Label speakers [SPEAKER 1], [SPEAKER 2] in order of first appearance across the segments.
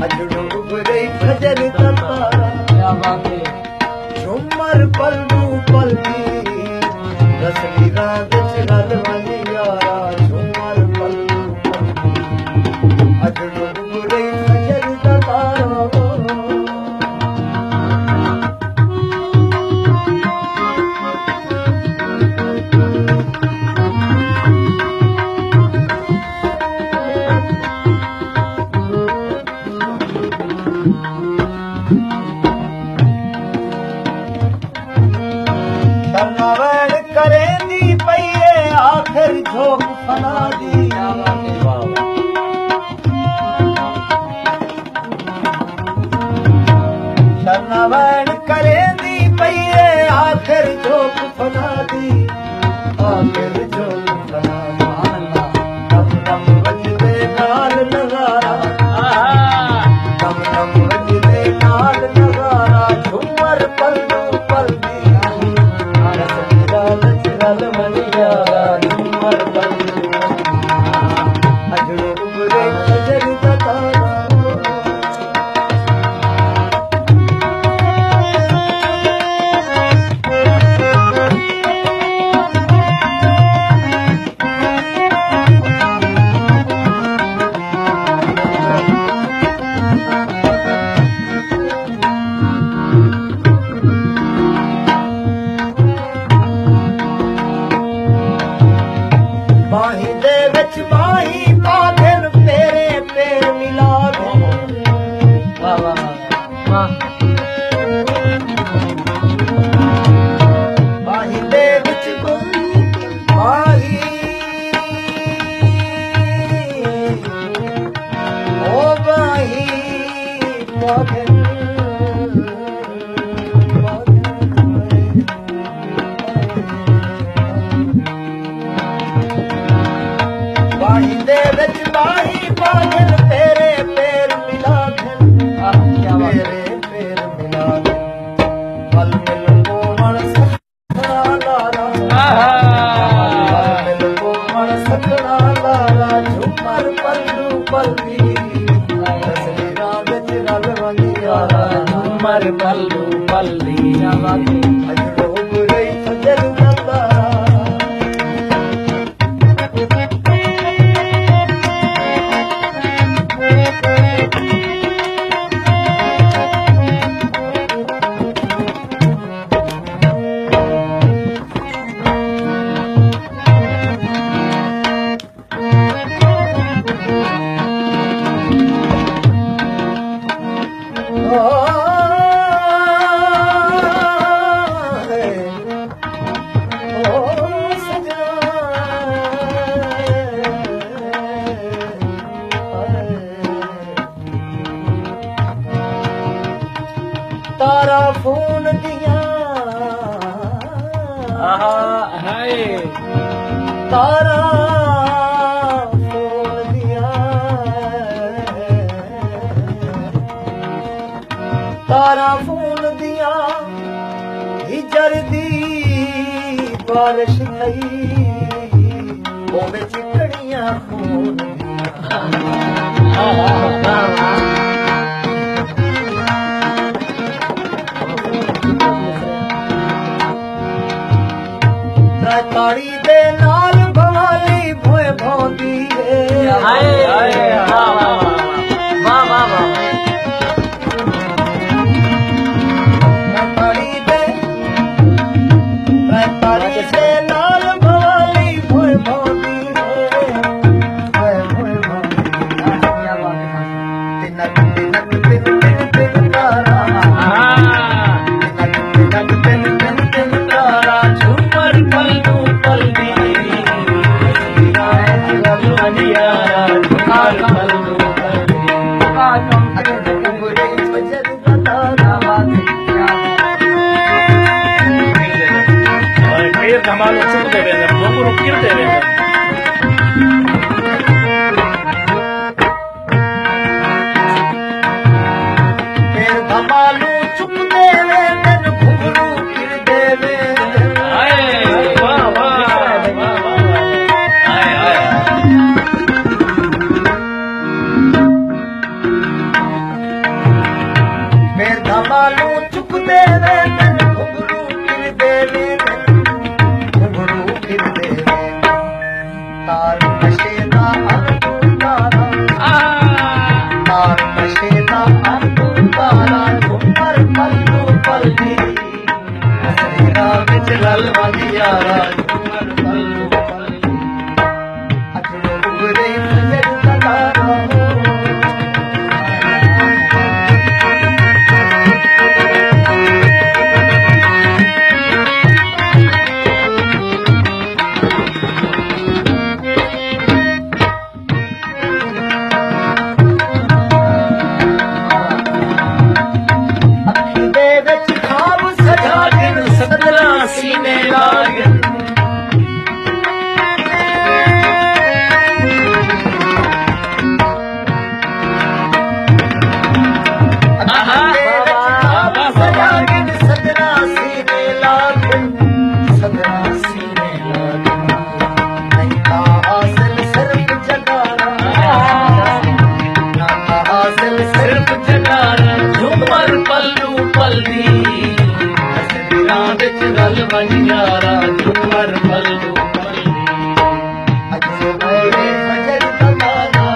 [SPEAKER 1] अजड़ो उभरे खजर तारा
[SPEAKER 2] क्या बात है
[SPEAKER 1] झूमर पलू पलवी रसली रात चल वाली यारा झूमर पलू पलवी अजड़ो उभरे खजर तारा शर्मावण करेंदी पईए आखिर झोंक फना दी शर्मावण करेंदी पईए आखिर झोंक फना दी आखिर झोंक फना दी दम दम वजदे नाल नगारा दम दम वजदे नाल नगारा झूमर पलू पलवी अजड़ो उभरे खजर तारा बाही दे विच बाही पागल तेरे पैर मिला
[SPEAKER 2] वाह वाह वाह
[SPEAKER 1] बाही दे विच बाही ओ बाही पागल बाही दे विच बाही पागल तेरे पैर मिला तेरे पैर मिला पल मिल कोमल सखना लारा पल मिल कोमल सखना लारा झूमर पल्लू पलवी रसली रात चल वंगी यारा
[SPEAKER 2] झूमर पल्लू पल्ली क्या बात है
[SPEAKER 1] अजड़ो उभरे खजर तारा तारा फोन दिया
[SPEAKER 2] हाय
[SPEAKER 1] तारा फोन दिया तारा फोन दिया हिजर दी बारिश थई ओ विच कड़ियां खून ताड़ी दे नाल भवाली भोए भौंदी
[SPEAKER 2] हाय वाह वाह वाह वाह वाह
[SPEAKER 1] ताड़ी दे नाल भवाली भोए भौंदी भोए भौंदी
[SPEAKER 2] क्या बात है
[SPEAKER 1] तिनक तिनक तिन तिन तिन तारा तिनक तिनक तिन तिन तिन तारा झूमर पल्लू पलवी
[SPEAKER 3] धमाल चुप दे रहे हैं लोगों को गिर दे रहे हैं
[SPEAKER 1] धमालू चुप देवे तन घुघरू गिर देवे
[SPEAKER 3] वाह वाह वाह वाह
[SPEAKER 1] तालू चुकदे वे घुंघरू फिरदे वे घुंघरू फिरदे वे ताल नशे दा अंतारा ताल नशे दा अंतारा झूमर पल्लू पल्ली तेरा विच रल वंदियारा झूमर पल्लू पल्ली अजरो उगरे फजर दा तारा सीने लागन सजागिन सदरा सीने लागन सदरा सीने लागन नहीं हासिल सिर्फ जगाना ना हासिल सिर्फ जगाना झूमर पल्लू पल्ली विच रल वंजारा झूमर पल्लू पल्ली अजरो उगरे फजर दा तारा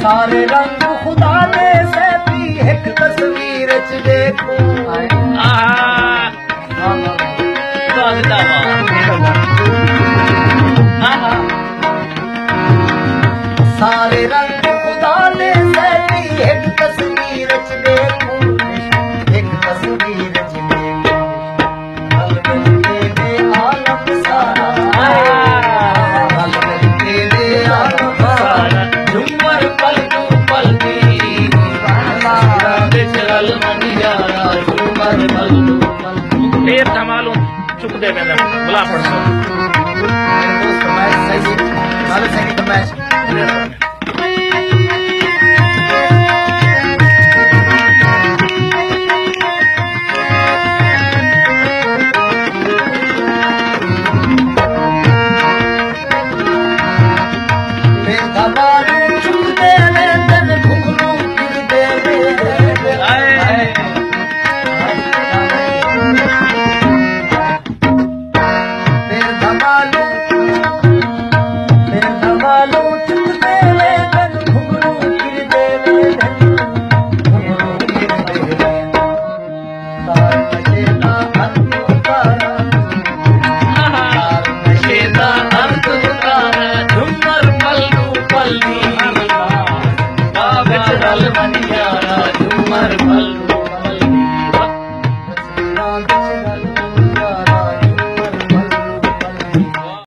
[SPEAKER 1] सारे रंग खुदा ने से भी एक तस्वीर च देखो